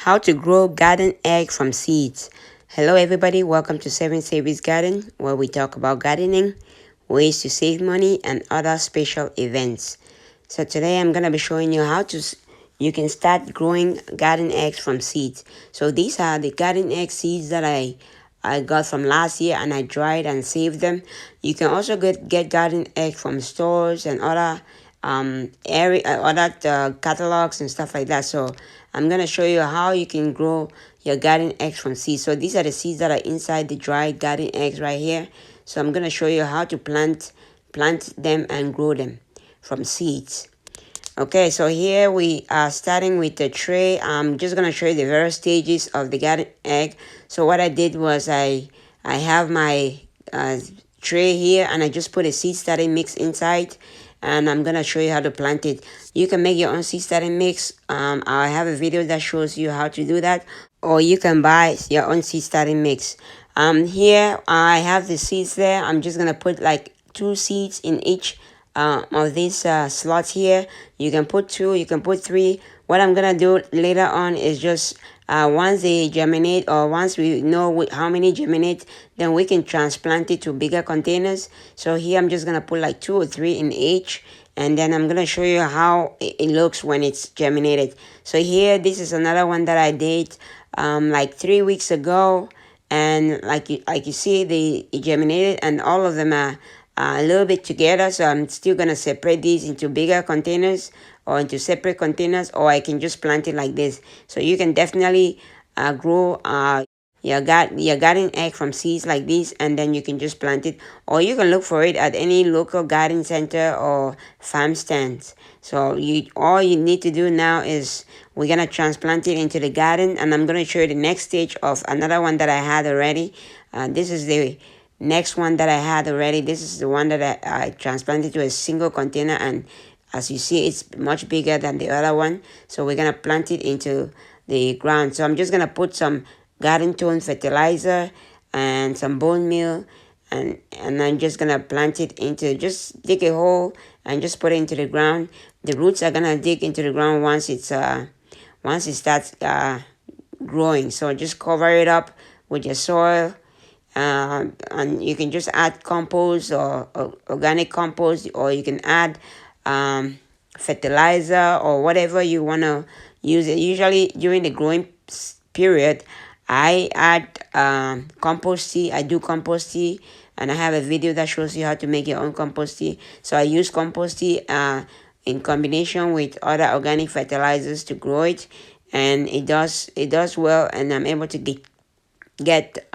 How to grow garden egg from seeds. Hello everybody, welcome to 7 Savings Garden, where we talk about gardening, ways to save money, and other special events. So today I'm going to be showing you how you can start growing garden eggs from seeds. So these are the garden egg seeds that I got from last year, and I dried and saved them. You can also get garden egg from stores and other catalogs and stuff like that. So I'm gonna show you how you can grow your garden eggs from seeds. So these are the seeds that are inside the dried garden eggs right here. So I'm gonna show you how to plant them and grow them from seeds. Okay, so here we are starting with the tray. I'm just gonna show you the various stages of the garden egg. So what I did was I have my tray here, and I just put a seed starting mix inside, and I'm gonna show you how to plant it. You can make your own seed starting mix. I have a video that shows you how to do that, or you can buy your own seed starting mix. Here I have the seeds there. I'm just gonna put like 2 seeds in each of these slots here. You can put 2, you can put 3. What I'm gonna do later on is just once they germinate, or once we know how many germinate, then we can transplant it to bigger containers. So here I'm just gonna put like 2 or 3 in each, and then I'm gonna show you how it looks when it's germinated. So here, this is another one that I did like 3 weeks ago, and like you see, it germinated, and all of them are a little bit together. So I'm still gonna separate these into bigger containers or into separate containers, or I can just plant it like this. So you can definitely grow your garden egg from seeds like this, and then you can just plant it, or you can look for it at any local garden center or farm stands. So all you need to do now is we're gonna transplant it into the garden, and I'm gonna show you the next stage of another one that I had already. This is the next one that I had already. This is the one that I transplanted to a single container, and as you see, it's much bigger than the other one. So we're gonna plant it into the ground. So I'm just gonna put some garden tone fertilizer and some bone meal, and I'm just gonna plant it into, just dig a hole and just put it into the ground. The roots are gonna dig into the ground once it starts growing. So just cover it up with your soil. And you can just add compost or organic compost, or you can add fertilizer or whatever you want to use it. Usually during the growing period, I add compost tea. I do compost tea, and I have a video that shows you how to make your own compost tea. So I use compost tea in combination with other organic fertilizers to grow it, and it does well, and I'm able to get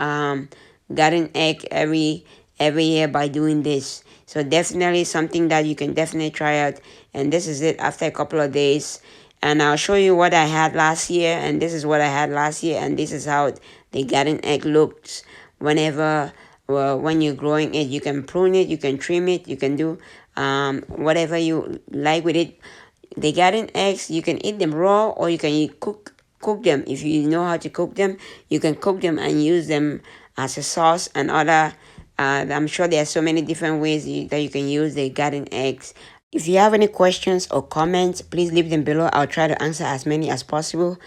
garden egg every year by doing this. So definitely something that you can definitely try out. And this is it after a couple of days, and I'll show you what I had last year, and this is what I had last year, and this is how the garden egg looks whenever when you're growing it. You can prune it, you can trim it, you can do whatever you like with it. The garden eggs, you can eat them raw, or you can cook them. If you know how to cook them, you can cook them and use them as a sauce and other. I'm sure there are so many different ways that you can use the garden eggs. If you have any questions or comments, please leave them below. I'll try to answer as many as possible.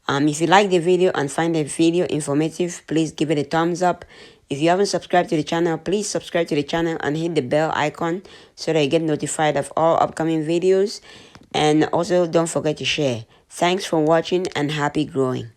If you like the video and find the video informative, please give it a thumbs up. If you haven't subscribed to the channel, please subscribe to the channel and hit the bell icon so that you get notified of all upcoming videos. And also, don't forget to share. Thanks for watching, and happy growing.